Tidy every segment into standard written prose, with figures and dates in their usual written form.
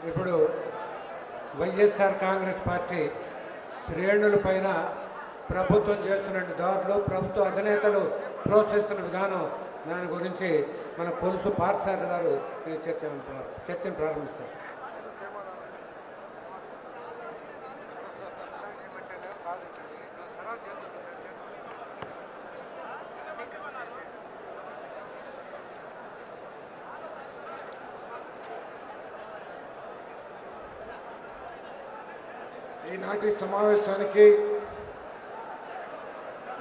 ఇప్పుడు వైఎస్ఆర్ కాంగ్రెస్ పార్టీ శ్రేణులపైన ప్రభుత్వం చేస్తున్న దాడులు, ప్రభుత్వ అధినేతలు ప్రోత్సహిస్తున్న విధానం, దాని గురించి మన పొలుసు పార్సార్ గారు ఈ చర్చను ప్రారంభిస్తారు. ఈనాటి సమావేశానికి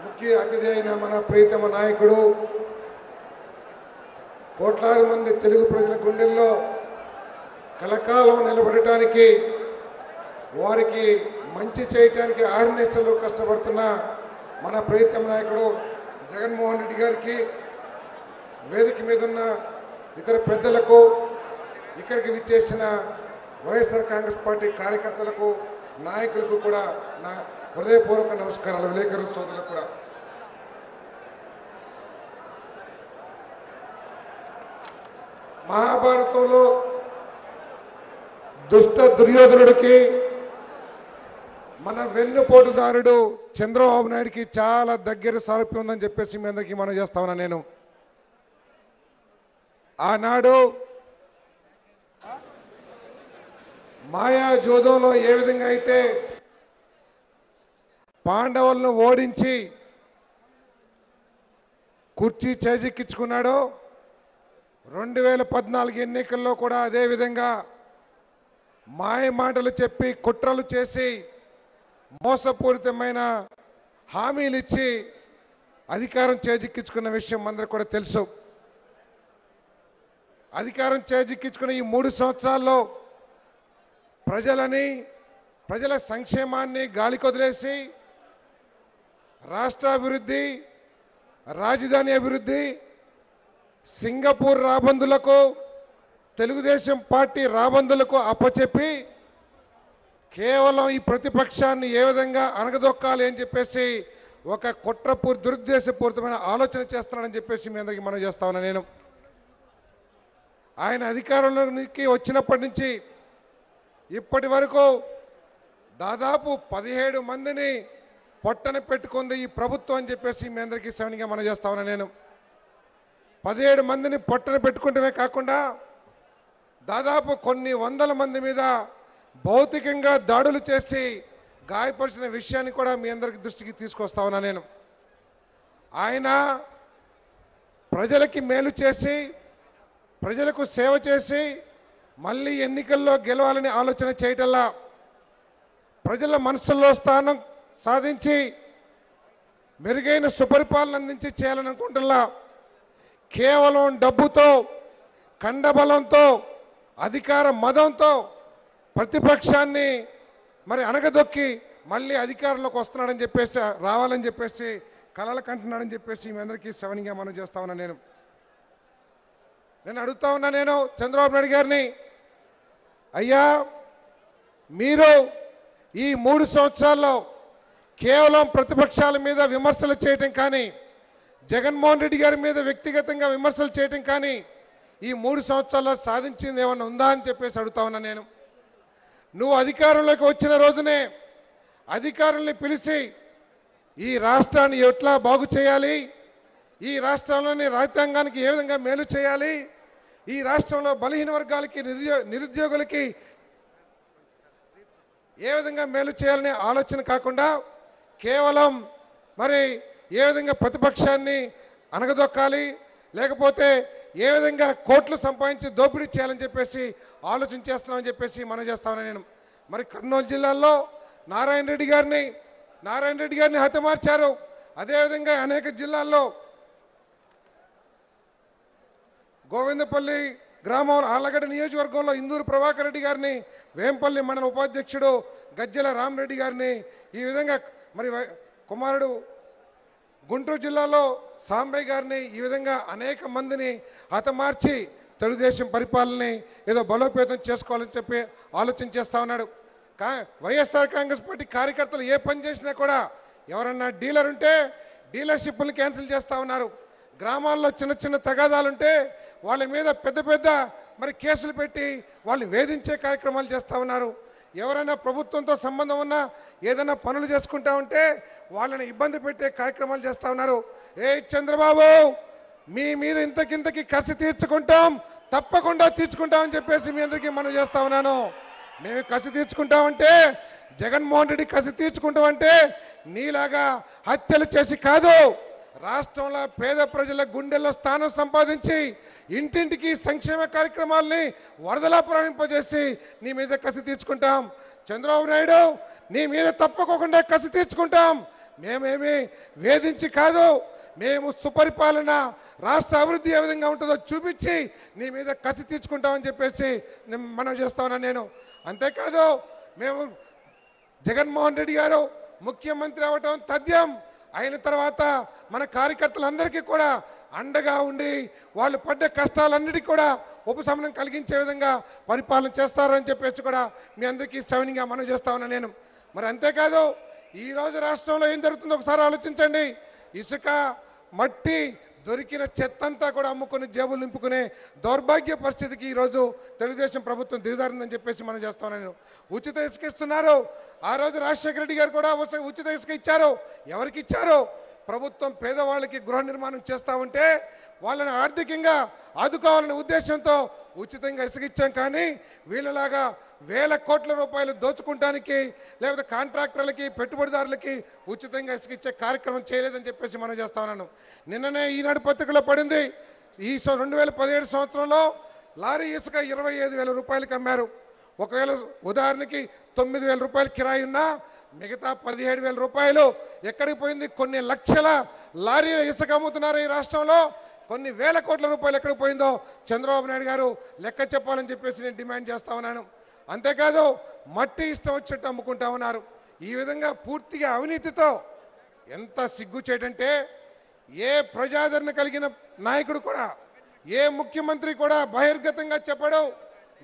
ముఖ్య అతిథి అయిన మన ప్రియతమ నాయకుడు, కోట్లాది మంది తెలుగు ప్రజల గుండెల్లో కలకాలం నిలబడటానికి, వారికి మంచి చేయటానికి ఆర్ఎన్ఎస్లో కష్టపడుతున్న మన ప్రియతమ నాయకుడు జగన్మోహన్ రెడ్డి గారికి, వేదిక మీద ఉన్న ఇతర పెద్దలకు, ఇక్కడికి విచ్చేసిన వైఎస్ఆర్ కాంగ్రెస్ పార్టీ కార్యకర్తలకు, నాయకులకు కూడా నా హృదయపూర్వక నమస్కారాలు. విలేకరుల సోదరులకు కూడా. మహాభారతంలో దుష్ట దుర్యోధనుడికి మన వెన్నుపోటుదారుడు చంద్రబాబు నాయుడికి చాలా దగ్గర సారూప్యం ఉందని చెప్పేసి మీ అందరికీ మనం చేస్తా ఉన్నా. నేను ఆనాడు మాయా జోదంలో ఏ విధంగా అయితే పాండవులను ఓడించి కుర్చీ చేజిక్కించుకున్నాడో, 2014 ఎన్నికల్లో కూడా అదేవిధంగా మాయ మాటలు చెప్పి, కుట్రలు చేసి, మోసపూరితమైన హామీలు ఇచ్చి అధికారం చేజిక్కించుకున్న విషయం అందరికీ కూడా తెలుసు. అధికారం చేజిక్కించుకున్న ఈ 3 సంవత్సరాల్లో ప్రజల సంక్షేమాన్ని గాలికొదిలేసి రాష్ట్ర అభివృద్ధి, రాజధాని అభివృద్ధి, సింగపూర్ రాబందులకు, తెలుగుదేశం పార్టీ రాబందులకు అప్పచెప్పి కేవలం ఈ ప్రతిపక్షాన్ని ఏ విధంగా అణగదొక్కాలి అని చెప్పేసి ఒక దురుద్దేశపూరితమైన ఆలోచన చేస్తున్నానని చెప్పేసి మీ అందరికీ మనం చేస్తా ఉన్నా. నేను ఆయన అధికారంలోకి వచ్చినప్పటి నుంచి ఇప్పటి వరకు దాదాపు 17 మందిని పొట్టన పెట్టుకుంది ఈ ప్రభుత్వం అని చెప్పేసి మీ అందరికీ సవనిగా మనం చేస్తా ఉన్నా. నేను 17 మందిని పొట్టన పెట్టుకుంటమే కాకుండా దాదాపు కొన్ని వందల మంది మీద భౌతికంగా దాడులు చేసి గాయపరిచిన విషయాన్ని కూడా మీ అందరికి దృష్టికి తీసుకొస్తా ఉన్నా. నేను ఆయన ప్రజలకి మేలు చేసి, ప్రజలకు సేవ చేసి మళ్ళీ ఎన్నికల్లో గెలవాలని ఆలోచన చేయటల్లా, ప్రజల మనసుల్లో స్థానం సాధించి మెరుగైన సుపరిపాలన అందించి చేయాలని అనుకుంటున్నా. కేవలం డబ్బుతో, కండబలంతో, అధికార మదంతో ప్రతిపక్షాన్ని అణగదొక్కి మళ్ళీ అధికారంలోకి వస్తున్నాడని చెప్పేసి, రావాలని చెప్పేసి కలలు కంటున్నాడని చెప్పేసి మీ అందరికీ సవనిగా మనం చేస్తా ఉన్నా. నేను అడుగుతా ఉన్నా చంద్రబాబు నాయుడు గారిని, అయ్యా మీరు ఈ 3 సంవత్సరాల్లో కేవలం ప్రతిపక్షాల మీద విమర్శలు చేయటం కానీ, జగన్మోహన్ రెడ్డి గారి మీద వ్యక్తిగతంగా విమర్శలు చేయటం కానీ ఈ 3 సంవత్సరాల్లో సాధించింది ఏమన్నా ఉందా అని చెప్పేసి అడుగుతా ఉన్నా. నువ్వు అధికారంలోకి వచ్చిన రోజునే అధికారుల్ని పిలిచి ఈ రాష్ట్రాన్ని ఎట్లా బాగు చేయాలి, ఈ రాష్ట్రంలోని రాజ్యాంగానికి ఏ విధంగా మేలు చేయాలి, ఈ రాష్ట్రంలో బలహీన వర్గాలకి, నిరుద్యోగులకి ఏ విధంగా మేలు చేయాలనే ఆలోచన కాకుండా కేవలం ఏ విధంగా ప్రతిపక్షాన్ని అణగదొక్కాలి, లేకపోతే ఏ విధంగా కోట్లు సంపాదించి దోపిడీ చేయాలని చెప్పేసి ఆలోచన చేస్తున్నామని చెప్పేసి మనం చేస్తామని. నేను కర్నూలు జిల్లాలో నారాయణ రెడ్డి గారిని హతమార్చారు. అదేవిధంగా అనేక జిల్లాల్లో గోవిందపల్లి గ్రామం, ఆళ్లగడ్డ నియోజకవర్గంలో ఇందూరు ప్రభాకర్ రెడ్డి గారిని, వేంపల్లి మండల ఉపాధ్యక్షుడు గజ్జల రామరెడ్డి గారిని, ఈ విధంగా కుమారుడు గుంటూరు జిల్లాలో సాంబయ్య గారిని, ఈ విధంగా అనేక మందిని హతమార్చి తెలుగుదేశం పరిపాలనని ఏదో బలోపేతం చేసుకోవాలని చెప్పి ఆలోచన చేస్తూ ఉన్నాడు. వైఎస్ఆర్ కాంగ్రెస్ పార్టీ కార్యకర్తలు ఏ పని చేసినా కూడా ఎవరన్నా డీలర్ ఉంటే డీలర్షిప్లు క్యాన్సిల్ చేస్తూ ఉన్నారు. గ్రామాల్లో చిన్న చిన్న తగాదాలుంటే వాళ్ళ మీద పెద్ద పెద్ద మరి కేసులు పెట్టి వాళ్ళు వేధించే కార్యక్రమాలు చేస్తూ ఉన్నారు. ఎవరైనా ప్రభుత్వంతో సంబంధం ఉన్నా ఏదైనా పనులు చేసుకుంటా ఉంటే వాళ్ళని ఇబ్బంది పెట్టే కార్యక్రమాలు చేస్తూ ఉన్నారు. ఏ చంద్రబాబు, మీ మీద ఇంతకింతకి కసి తీర్చుకుంటాం, తప్పకుండా తీర్చుకుంటామని చెప్పేసి మీ అందరికీ మనం చేస్తా ఉన్నాను. మేము కసి తీర్చుకుంటామంటే, జగన్మోహన్ రెడ్డి కసి తీర్చుకుంటామంటే నీలాగా హత్యలు చేసి కాదు, రాష్ట్రంలో పేద ప్రజల గుండెల్లో స్థానం సంపాదించి ఇంటింటికి సంక్షేమ కార్యక్రమాలని వరదలా ప్రవహింపజేసి నీ మీద కసి తీర్చుకుంటాం. చంద్రబాబు నాయుడు, నీ మీద తప్పకుండా కసి తీర్చుకుంటాం. మేమేమి వేధించి కాదు, మేము సుపరిపాలన, రాష్ట్ర అభివృద్ధి ఏ విధంగా ఉంటుందో చూపించి నీ మీద కసి తీర్చుకుంటామని చెప్పేసి మనం చేస్తా ఉన్నాను నేను. అంతేకాదు, మేము జగన్మోహన్ రెడ్డి గారు ముఖ్యమంత్రి అవ్వటం తథ్యం. అయిన తర్వాత మన కార్యకర్తలందరికీ కూడా అండగా ఉండి వాళ్ళు పడ్డ కష్టాలన్నిటికీ కూడా ఉపశమనం కలిగించే విధంగా పరిపాలన చేస్తారని చెప్పేసి కూడా మీ అందరికీ సవినీయంగా మనం చేస్తా ఉన్నాను నేను. మరి అంతేకాదు, ఈరోజు రాష్ట్రంలో ఏం జరుగుతుందో ఒకసారి ఆలోచించండి. ఇసుక, మట్టి, దొరికిన చెత్తంతా కూడా అమ్ముకుని జేబులు నింపుకునే దౌర్భాగ్య పరిస్థితికి ఈరోజు తెలుగుదేశం ప్రభుత్వం దిగజారిందని చెప్పేసి మనం చేస్తా ఉన్నాను. ఉచిత ఇసుక ఇస్తున్నారు. ఆ రోజు రాజశేఖర రెడ్డి గారు కూడా ఉచిత ఇసుక ఇచ్చారు. ఎవరికి ఇచ్చారు? ప్రభుత్వం పేదవాళ్ళకి గృహ నిర్మాణం చేస్తూ ఉంటే వాళ్ళని ఆర్థికంగా ఆదుకోవాలనే ఉద్దేశంతో ఉచితంగా ఇసుక ఇచ్చాం. కానీ వీళ్ళలాగా వేల కోట్ల రూపాయలు దోచుకుంటానికి, లేకపోతే కాంట్రాక్టర్లకి, పెట్టుబడిదారులకి ఉచితంగా ఇసుక ఇచ్చే కార్యక్రమం చేయలేదని చెప్పేసి మనం చేస్తా ఉన్నాను. నిన్ననే ఈనాడు పత్రికలో పడింది, ఈ 2017 సంవత్సరంలో లారీ ఇసుక 25,000 రూపాయలకి అమ్మారు. ఒకవేళ ఉదాహరణకి 9,000 రూపాయలు కిరాయి ఉన్నా మిగతా 17,000 రూపాయలు ఎక్కడికి పోయింది? కొన్ని లక్షల లారీల ఇసుక అమ్ముతున్నారు ఈ రాష్ట్రంలో. కొన్ని వేల కోట్ల రూపాయలు ఎక్కడికి పోయిందో చంద్రబాబు నాయుడు గారు లెక్క చెప్పాలని చెప్పేసి నేను డిమాండ్ చేస్తా ఉన్నాను. అంతేకాదు, మట్టి ఇష్టం వచ్చినట్టు అమ్ముకుంటా ఉన్నారు. ఈ విధంగా పూర్తిగా అవినీతితో ఎంత సిగ్గు చేయడంటే, ఏ ప్రజాదరణ కలిగిన నాయకుడు కూడా, ఏ ముఖ్యమంత్రి కూడా బహిర్గతంగా చెప్పడు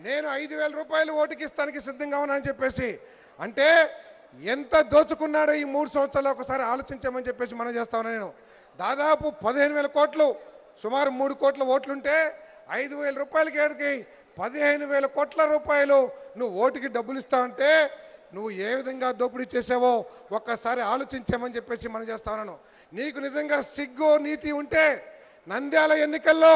నేను 5,000 రూపాయలు ఓటుకి ఇస్తానికి సిద్ధంగా ఉన్నానని చెప్పేసి. అంటే ఎంత దోచుకున్నాడో ఈ 3 సంవత్సరాలు ఒకసారి ఆలోచించామని చెప్పేసి మనం చేస్తా ఉన్నాను నేను. దాదాపు 15,000 కోట్లు, సుమారు 3 కోట్ల ఓట్లుంటే 5,000 రూపాయలకి 15,000 కోట్ల రూపాయలు నువ్వు ఓటుకి డబ్బులు ఇస్తావంటే నువ్వు ఏ విధంగా దోపిడీ చేసావో ఒక్కసారి ఆలోచించామని చెప్పేసి మనం చేస్తా ఉన్నాను. నీకు నిజంగా సిగ్గు, నీతి ఉంటే నంద్యాల ఎన్నికల్లో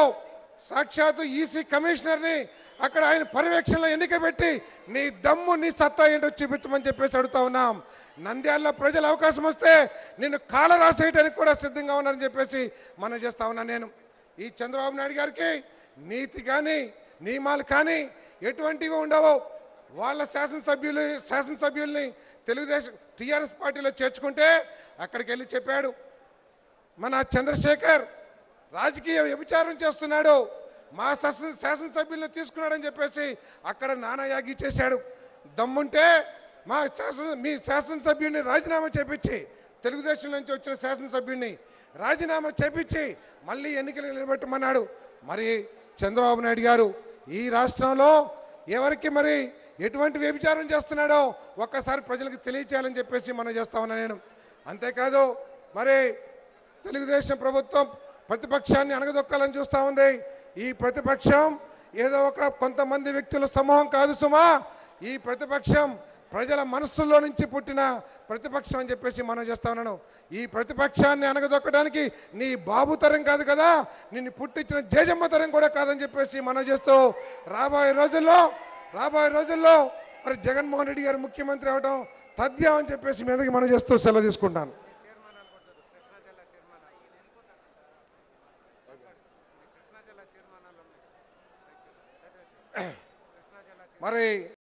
సాక్షాత్తు ఈసీ కమిషనర్ని అక్కడ ఆయన పర్యవేక్షణలో ఎన్నిక పెట్టి నీ దమ్ము, నీ సత్తా ఏంటో చూపించమని చెప్పేసి అడుగుతా ఉన్నాం. నంద్యాలలో ప్రజలు అవకాశం వస్తే నిన్ను కాల రాసేయడానికి కూడా సిద్ధంగా ఉన్నారని చెప్పేసి మనం చేస్తా ఉన్నాను నేను. ఈ చంద్రబాబు నాయుడు గారికి నీతి కానీ, నియమాలు కానీ ఎటువంటివి ఉండవు. వాళ్ళ శాసనసభ్యుల్ని తెలుగుదేశం టీఆర్ఎస్ పార్టీలో చేర్చుకుంటే అక్కడికి వెళ్ళి చెప్పాడు, మన చంద్రశేఖర్ రాజకీయ వ్యభిచారం చేస్తున్నాడు, మా శాసనసభ్యులను తీసుకున్నాడని చెప్పేసి అక్కడ నానాయాగి చేశాడు. దమ్ముంటే మీ శాసనసభ్యుడిని రాజీనామా చేపించి, తెలుగుదేశం నుంచి వచ్చిన శాసనసభ్యుడిని రాజీనామా చేపించి మళ్ళీ ఎన్నికలు నిలబెట్టమన్నాడు. మరి చంద్రబాబు నాయుడు గారు ఈ రాష్ట్రంలో ఎవరికి మరి ఎటువంటి వ్యభిచారం చేస్తున్నాడో ఒక్కసారి ప్రజలకు తెలియచేయాలని చెప్పేసి మనం చేస్తా ఉన్నా నేను. అంతేకాదు, మరి తెలుగుదేశం ప్రభుత్వం ప్రతిపక్షాన్ని అణగదొక్కాలని చూస్తూ ఉంది. ఈ ప్రతిపక్షం ఏదో ఒక కొంతమంది వ్యక్తుల సమూహం కాదు సుమా. ఈ ప్రతిపక్షం ప్రజల మనస్సుల్లో నుంచి పుట్టిన ప్రతిపక్షం అని చెప్పేసి మనం చేస్తా ఉన్నాను. ఈ ప్రతిపక్షాన్ని అణగదొక్కడానికి నీ బాబు తరం కాదు కదా, నిన్ను పుట్టించిన జేజమ్మ తరం కూడా కాదని చెప్పేసి మనం చేస్తూ రాబోయే రోజుల్లో మరి జగన్మోహన్ రెడ్డి గారు ముఖ్యమంత్రి అవడం తథ్యం అని చెప్పేసి మీదకి మనం చేస్తూ సెలవు తీసుకుంటాను. మరి